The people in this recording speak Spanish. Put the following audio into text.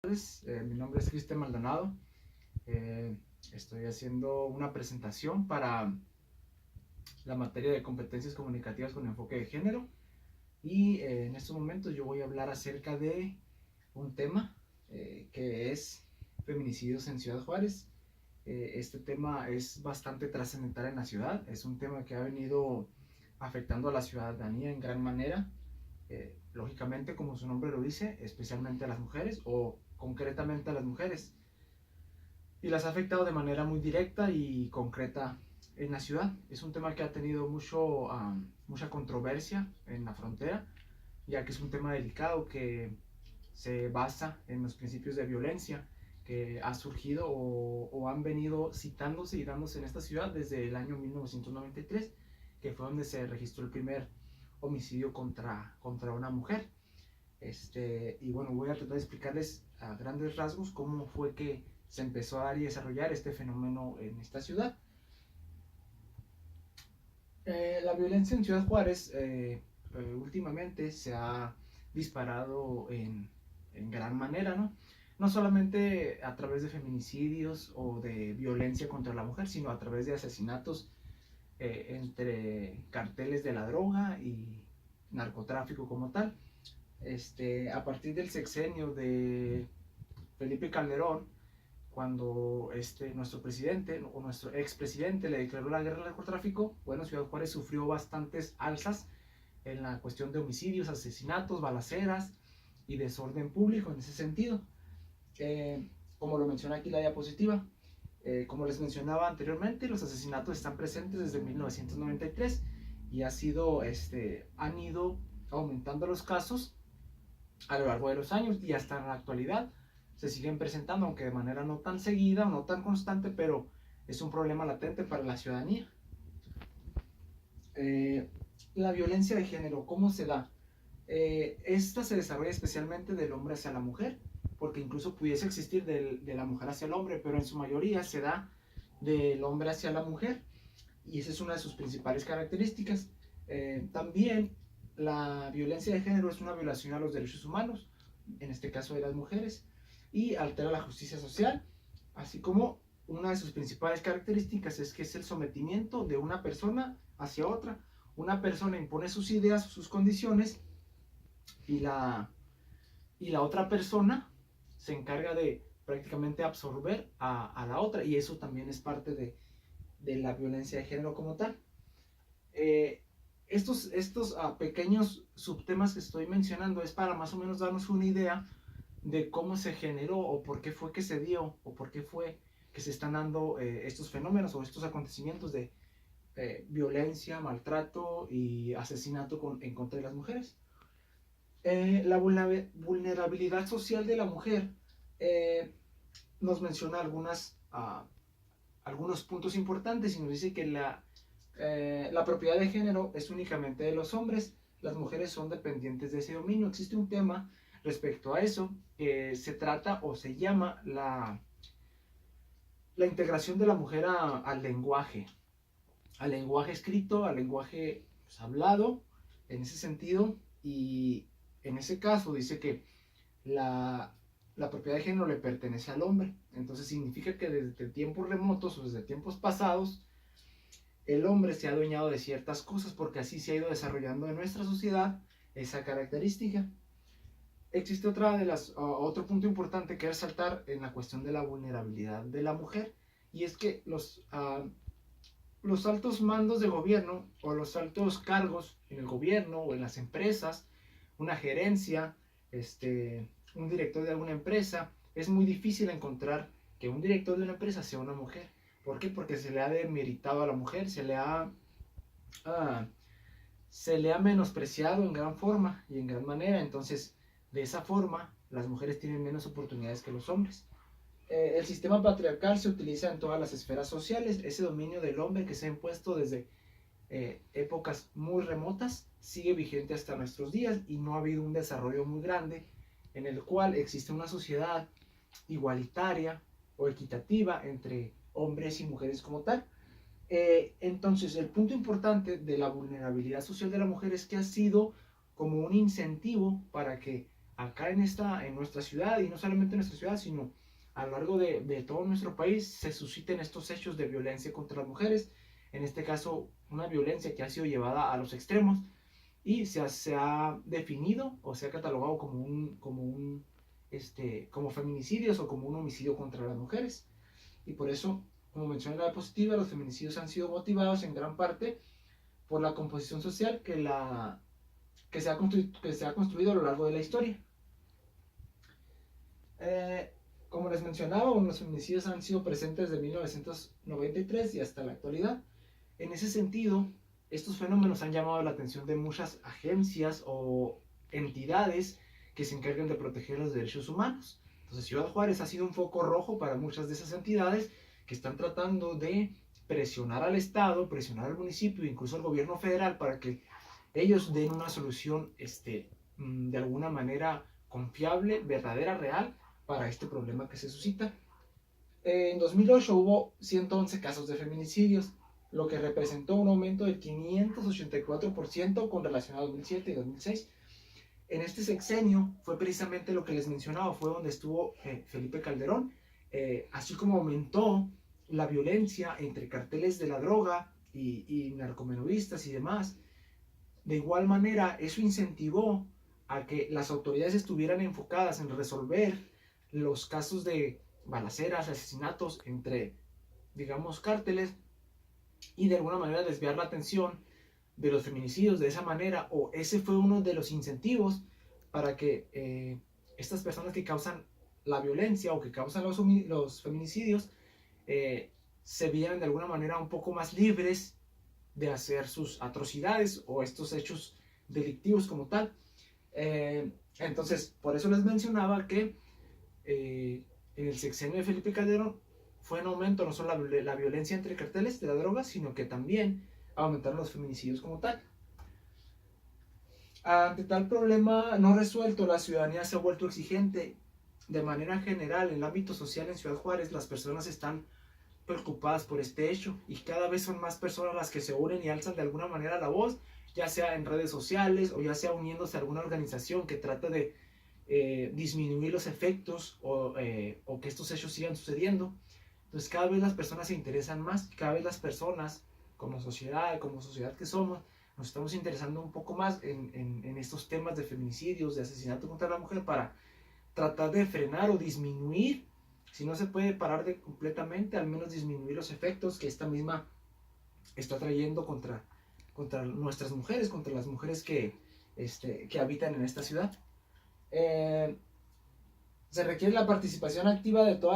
Mi nombre es Cristian Maldonado. Estoy haciendo una presentación para la materia de competencias comunicativas con enfoque de género y en estos momentos yo voy a hablar acerca de un tema que es feminicidios en Ciudad Juárez. Este tema es bastante trascendental en la ciudad, es un tema que ha venido afectando a la ciudadanía en gran manera. Lógicamente, como su nombre lo dice, especialmente a las mujeres o concretamente a las mujeres, y las ha afectado de manera muy directa y concreta en la ciudad. Es un tema que ha tenido mucha controversia en la frontera, ya que es un tema delicado que se basa en los principios de violencia que ha surgido o han venido citándose y dándose en esta ciudad desde el año 1993, que fue donde se registró el primer homicidio contra una mujer. Y bueno, voy a tratar de explicarles a grandes rasgos cómo fue que se empezó a dar y desarrollar este fenómeno en esta ciudad. La violencia en Ciudad Juárez últimamente se ha disparado en gran manera, ¿no? No solamente a través de feminicidios o de violencia contra la mujer, sino a través de asesinatos entre carteles de la droga y narcotráfico como tal. A partir del sexenio de Felipe Calderón, cuando nuestro presidente o nuestro expresidente le declaró la guerra al narcotráfico, bueno, Ciudad Juárez sufrió bastantes alzas en la cuestión de homicidios, asesinatos, balaceras y desorden público en ese sentido. Como lo menciona aquí la diapositiva, como les mencionaba anteriormente, los asesinatos están presentes desde 1993 y han ido aumentando los casos a lo largo de los años y hasta la actualidad se siguen presentando, aunque de manera no tan seguida o no tan constante, pero es un problema latente para la ciudadanía. La violencia de género, ¿cómo se da? Esta se desarrolla especialmente del hombre hacia la mujer, porque incluso pudiese existir de la mujer hacia el hombre, pero en su mayoría se da del hombre hacia la mujer, y esa es una de sus principales características. También la violencia de género es una violación a los derechos humanos, en este caso de las mujeres, y altera la justicia social, así como una de sus principales características es que es el sometimiento de una persona hacia otra. Una persona impone sus ideas, sus condiciones, y la otra persona se encarga de prácticamente absorber a la otra, y eso también es parte de la violencia de género como tal. Estos pequeños subtemas que estoy mencionando es para más o menos darnos una idea de cómo se generó o por qué fue que se dio o por qué fue que se están dando estos fenómenos o estos acontecimientos de violencia, maltrato y asesinato en contra de las mujeres. La vulnerabilidad social de la mujer nos menciona algunos puntos importantes y nos dice que la propiedad de género es únicamente de los hombres, las mujeres son dependientes de ese dominio. Existe un tema respecto a eso que se trata o se llama la integración de la mujer al lenguaje escrito, al lenguaje pues, hablado, en ese sentido, y en ese caso dice que la propiedad de género le pertenece al hombre. Entonces significa que desde tiempos remotos o desde tiempos pasados, el hombre se ha adueñado de ciertas cosas porque así se ha ido desarrollando en nuestra sociedad esa característica. Existe otro punto importante que resaltar en la cuestión de la vulnerabilidad de la mujer, y es que los altos mandos de gobierno o los altos cargos en el gobierno o en las empresas, una gerencia, un director de alguna empresa, es muy difícil encontrar que un director de una empresa sea una mujer. ¿Por qué? Porque se le ha demeritado a la mujer, se le ha menospreciado en gran forma y en gran manera. Entonces, de esa forma, las mujeres tienen menos oportunidades que los hombres. El sistema patriarcal se utiliza en todas las esferas sociales. Ese dominio del hombre que se ha impuesto desde épocas muy remotas sigue vigente hasta nuestros días, y no ha habido un desarrollo muy grande en el cual existe una sociedad igualitaria o equitativa entre hombres y mujeres como tal. Entonces, el punto importante de la vulnerabilidad social de la mujer es que ha sido como un incentivo para que acá en nuestra ciudad, y no solamente en nuestra ciudad, sino a lo largo de todo nuestro país, se susciten estos hechos de violencia contra las mujeres, en este caso una violencia que ha sido llevada a los extremos y se ha definido o se ha catalogado como feminicidios o como un homicidio contra las mujeres. Y por eso, como mencioné en la diapositiva, los feminicidios han sido motivados en gran parte por la composición social que se ha construido a lo largo de la historia. Eh, como les mencionaba, los feminicidios han sido presentes desde 1993 y hasta la actualidad. En ese sentido, estos fenómenos han llamado la atención de muchas agencias o entidades que se encargan de proteger los derechos humanos. Entonces, Ciudad Juárez ha sido un foco rojo para muchas de esas entidades que están tratando de presionar al Estado, presionar al municipio, incluso al gobierno federal, para que ellos den una solución de alguna manera confiable, verdadera, real, para este problema que se suscita. En 2008 hubo 111 casos de feminicidios, lo que representó un aumento del 584% con relación a 2007 y 2006. En este sexenio fue precisamente lo que les mencionaba, fue donde estuvo Felipe Calderón, así como aumentó la violencia entre carteles de la droga y narcomenudistas y demás. De igual manera, eso incentivó a que las autoridades estuvieran enfocadas en resolver los casos de balaceras, asesinatos entre, digamos, cárteles, y de alguna manera desviar la atención de los feminicidios de esa manera, o ese fue uno de los incentivos para que estas personas que causan la violencia o que causan los feminicidios se vieran de alguna manera un poco más libres de hacer sus atrocidades o estos hechos delictivos como tal. Entonces, por eso les mencionaba que en el sexenio de Felipe Calderón fue en aumento no solo la violencia entre carteles de la droga, sino que también aumentaron los feminicidios como tal. Ante tal problema no resuelto, la ciudadanía se ha vuelto exigente. De manera general, en el ámbito social en Ciudad Juárez, las personas están preocupadas por este hecho y cada vez son más personas las que se unen y alzan de alguna manera la voz, ya sea en redes sociales o ya sea uniéndose a alguna organización que trata de disminuir los efectos o que estos hechos sigan sucediendo. Entonces cada vez las personas se interesan más, cada vez las personas como sociedad que somos, nos estamos interesando un poco más en estos temas de feminicidios, de asesinato contra la mujer, para tratar de frenar o disminuir, si no se puede parar completamente, al menos disminuir los efectos que esta misma está trayendo contra nuestras mujeres, contra las mujeres que habitan en esta ciudad. Se requiere la participación activa de todas